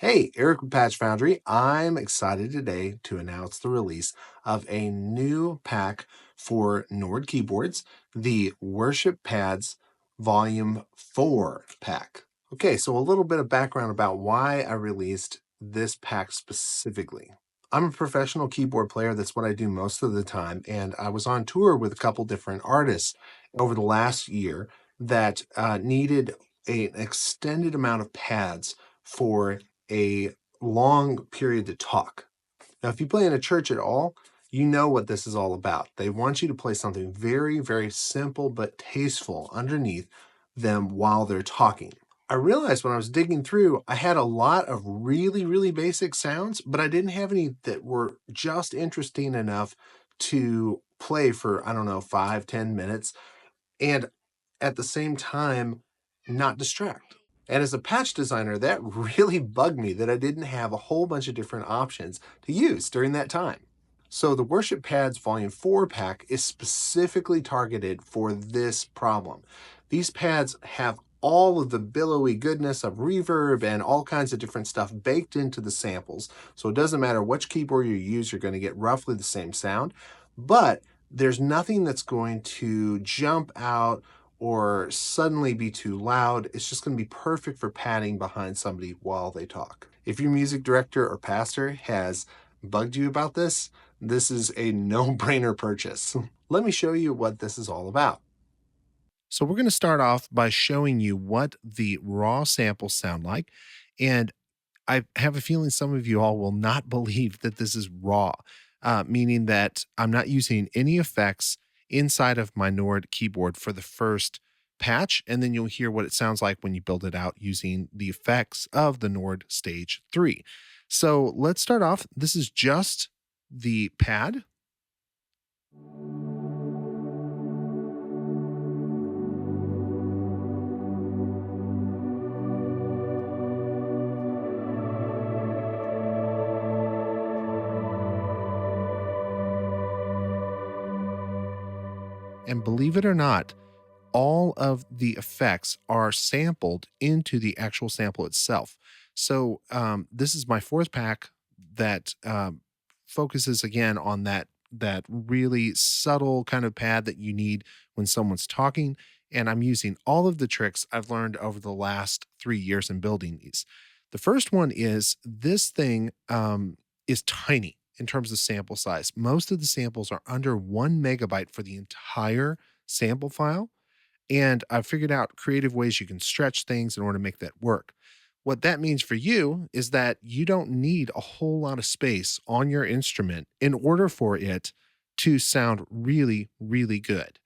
Hey, Eric with Patch Foundry. I'm excited today to announce the release of a new pack for Nord keyboards, the Worship Pads Volume 4 pack. Okay, so a little bit of background about why I released this pack specifically. I'm a professional keyboard player. That's what I do most of the time. And I was on tour with a couple different artists over the last year that needed an extended amount of pads for a long period to talk. Now, if you play in a church at all, you know what this is all about. They want you to play something very, very simple but tasteful underneath them while they're talking. I realized when I was digging through, I had a lot of really, really basic sounds, but I didn't have any that were just interesting enough to play for, I don't know, 5, 10 minutes. And at the same time, not distract. And as a patch designer, that really bugged me that I didn't have a whole bunch of different options to use during that time. So the Worship Pads Volume 4 pack is specifically targeted for this problem. These pads have all of the billowy goodness of reverb and all kinds of different stuff baked into the samples. So it doesn't matter which keyboard you use, you're going to get roughly the same sound. But there's nothing that's going to jump out or suddenly be too loud. It's just going to be perfect for padding behind somebody while they talk. If your music director or pastor has bugged you about this, this is a no-brainer purchase. Let me show you what this is all about. So we're going to start off by showing you what the raw samples sound like. And I have a feeling some of you all will not believe that this is raw, meaning that I'm not using any effects inside of my Nord keyboard for the first patch. And then you'll hear what it sounds like when you build it out using the effects of the Nord Stage 3. So let's start off. This is just the pad. And believe it or not, all of the effects are sampled into the actual sample itself. So this is my fourth pack that focuses again on that really subtle kind of pad that you need when someone's talking. And I'm using all of the tricks I've learned over the last 3 years in building these. The first one is this thing is tiny in terms of sample size. Most of the samples are under 1 megabyte for the entire sample file, and I've figured out creative ways you can stretch things in order to make that work. What that means for you is that you don't need a whole lot of space on your instrument in order for it to sound really, really good.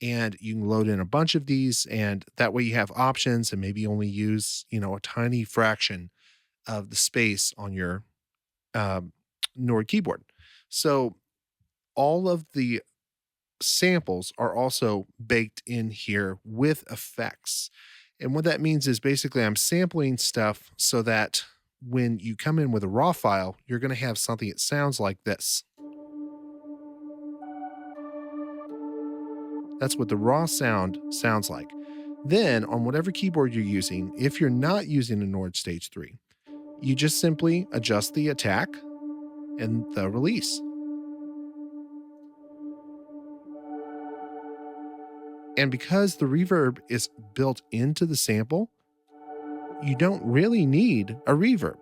And you can load in a bunch of these, and that way you have options and maybe only use, a tiny fraction of the space on your um, Nord keyboard. So all of the samples are also baked in here with effects. And what that means is basically I'm sampling stuff so that when you come in with a raw file, you're going to have something that sounds like this. That's what the raw sound sounds like. Then, on whatever keyboard you're using, if you're not using a Nord Stage 3, you just simply adjust the attack and the release. And because the reverb is built into the sample, you don't really need a reverb.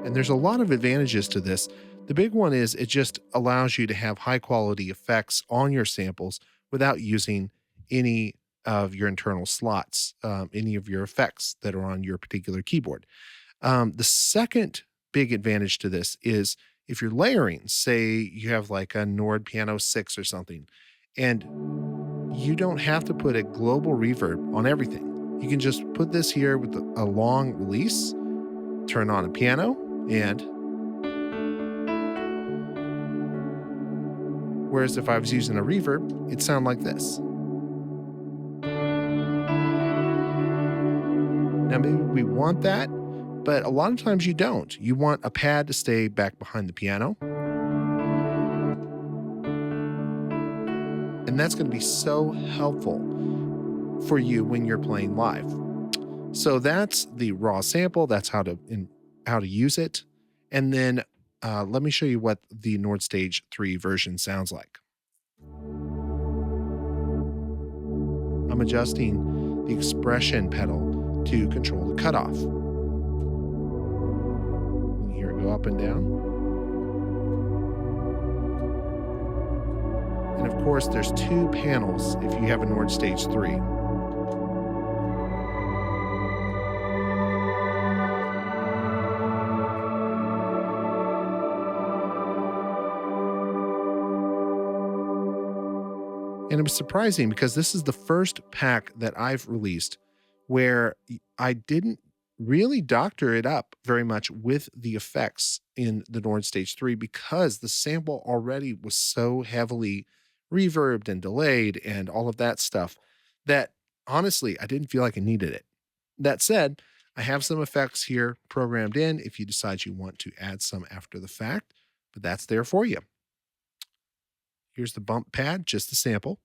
And there's a lot of advantages to this. The big one is it just allows you to have high quality effects on your samples without using any of your internal slots, any of your effects that are on your particular keyboard. The second big advantage to this is if you're layering, say you have like a Nord Piano 6 or something, and you don't have to put a global reverb on everything. You can just put this here with a long release, turn on a piano, and whereas if I was using a reverb, it'd sound like this. Now, maybe we want that, but a lot of times you don't. You want a pad to stay back behind the piano. And that's going to be so helpful for you when you're playing live. So that's the raw sample. That's how to use it. And then let me show you what the Nord Stage 3 version sounds like. I'm adjusting the expression pedal to control the cutoff. You hear it go up and down. And of course, there's two panels if you have a Nord Stage 3. And it was surprising because this is the first pack that I've released where I didn't really doctor it up very much with the effects in the Nord Stage 3 because the sample already was so heavily reverbed and delayed and all of that stuff that honestly, I didn't feel like I needed it. That said, I have some effects here programmed in if you decide you want to add some after the fact, but that's there for you. Here's the bump pad, just the sample.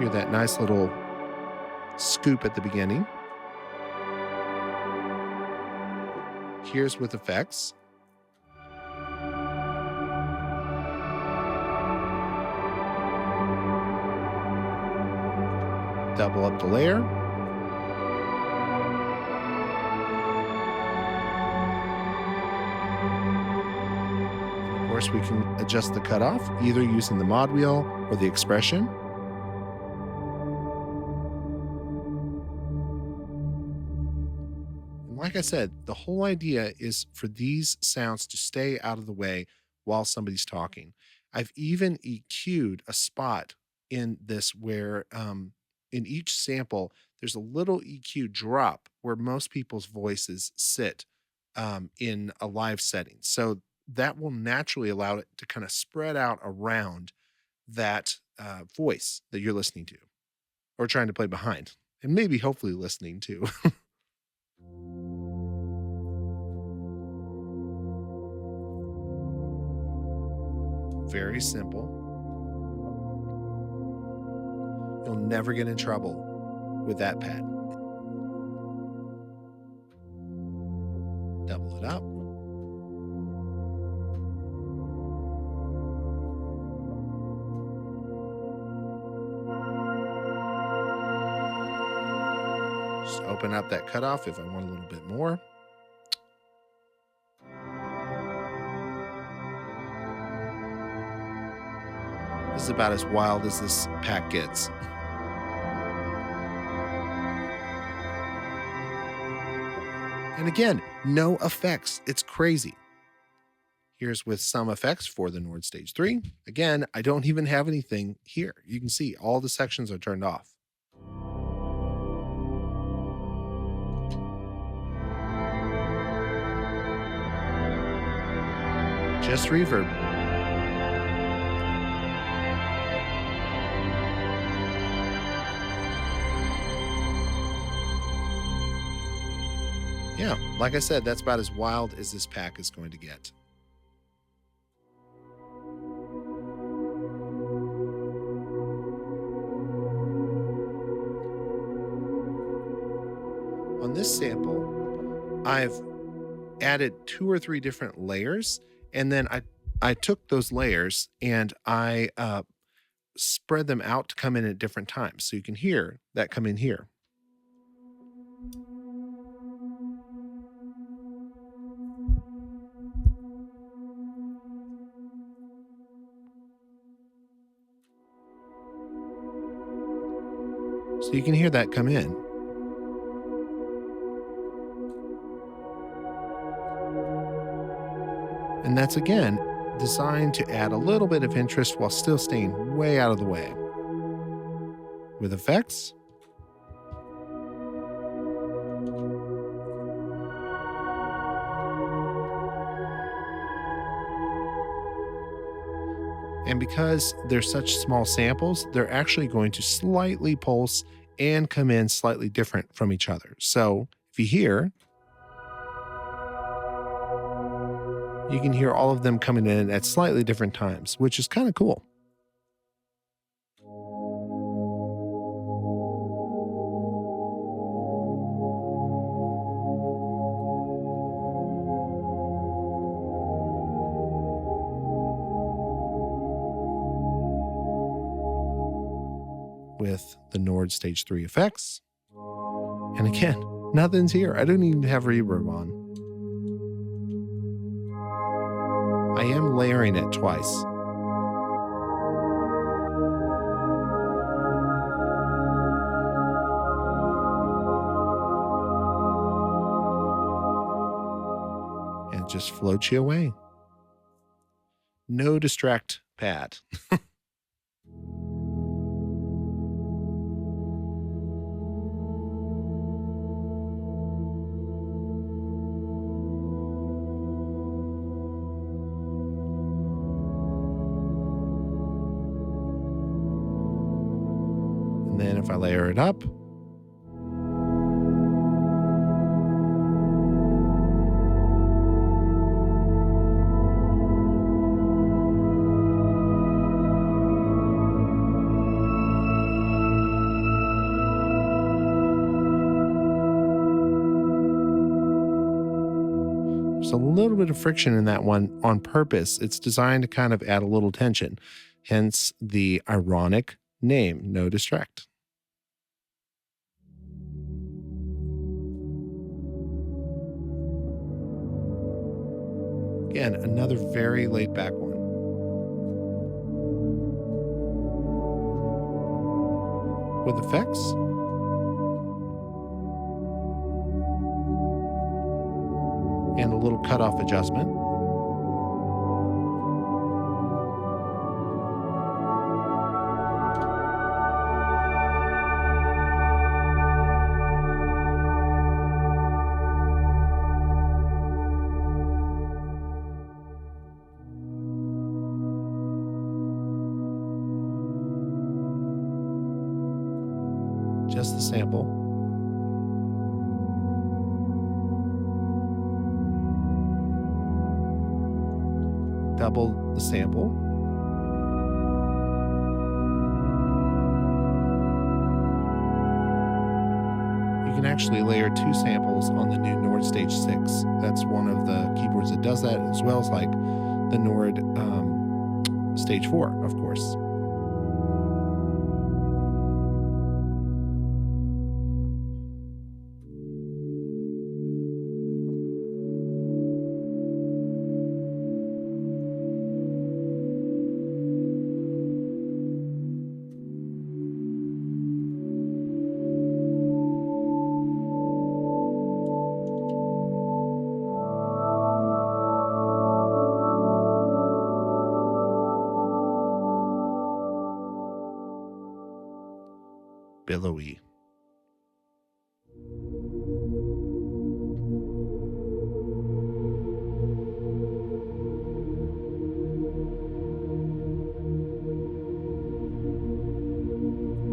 Hear that nice little scoop at the beginning. Here's with effects. Double up the layer. Of course, we can adjust the cutoff either using the mod wheel or the expression. And like I said, the whole idea is for these sounds to stay out of the way while somebody's talking. I've even EQ'd a spot in this where in each sample, there's a little EQ drop where most people's voices sit in a live setting. So that will naturally allow it to kind of spread out around that voice that you're listening to or trying to play behind and maybe hopefully listening to. Very simple. You'll never get in trouble with that pad. Double it up. Just open up that cutoff if I want a little bit more. This is about as wild as this pack gets. And again, no effects. It's crazy. Here's with some effects for the Nord Stage 3. Again, I don't even have anything here. You can see all the sections are turned off. Just reverb. Yeah, like I said, that's about as wild as this pack is going to get. On this sample, I've added 2 or 3 different layers, and then I took those layers and I spread them out to come in at different times. So you can hear that come in here. So you can hear that come in. And that's, again, designed to add a little bit of interest while still staying way out of the way. With effects. And because they're such small samples, they're actually going to slightly pulse and come in slightly different from each other. So if you hear, You can hear all of them coming in at slightly different times, which is kind of cool. With the Nord Stage 3 effects. And again, nothing's here. I don't even have reverb on. I am layering it twice. And it just floats you away. No distract pad. And then if I layer it up, there's a little bit of friction in that one on purpose. It's designed to kind of add a little tension, hence the ironic name, No Distract. Again, another very laid back one. With effects. And a little cutoff adjustment. Just the sample. Double the sample. You can actually layer 2 samples on the new Nord Stage 6. That's one of the keyboards that does that, as well as like the Nord Stage 4, of course. Billowy.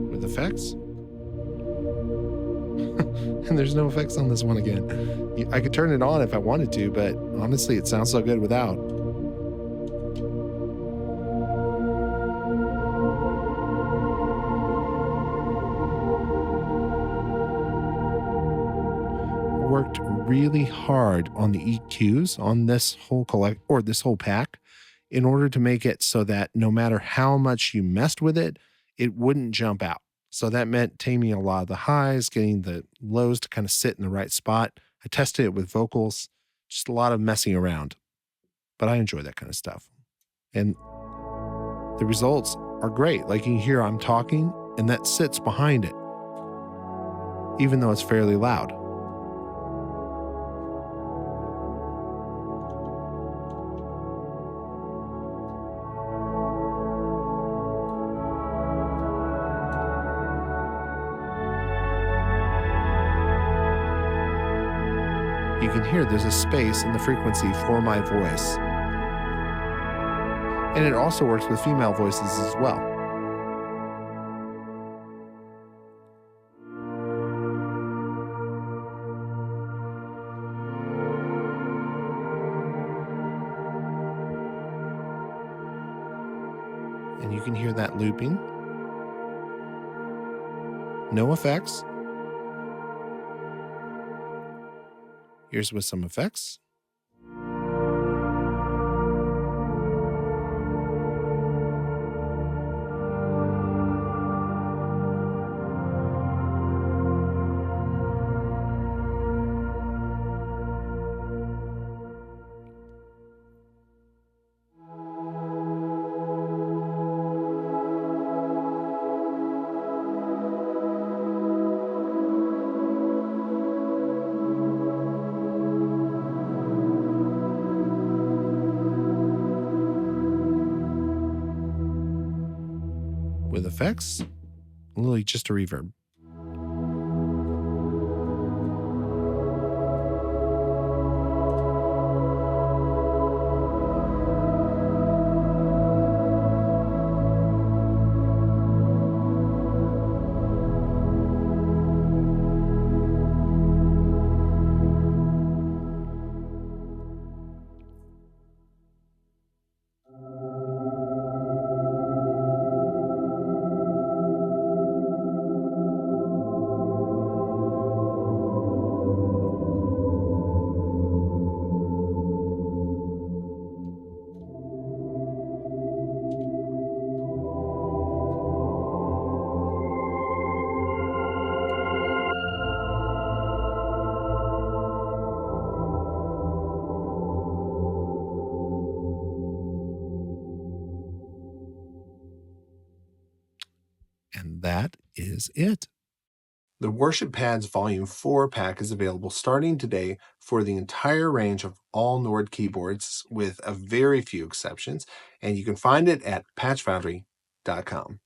With effects. And there's no effects on this one again. I could turn it on if I wanted to, but honestly, it sounds so good without. Worked really hard on the EQs on this whole this whole pack in order to make it so that no matter how much you messed with it, it wouldn't jump out. So that meant taming a lot of the highs, getting the lows to kind of sit in the right spot. I tested it with vocals, just a lot of messing around, but I enjoy that kind of stuff. And the results are great. Like you can hear I'm talking and that sits behind it, even though it's fairly loud. You can hear there's a space in the frequency for my voice. And it also works with female voices as well. And you can hear that looping. No effects. Here's with some effects. With effects, literally just a reverb. And that is it. The Worship Pads Volume 4 pack is available starting today for the entire range of all Nord keyboards, with a very few exceptions, and you can find it at patchfoundry.com.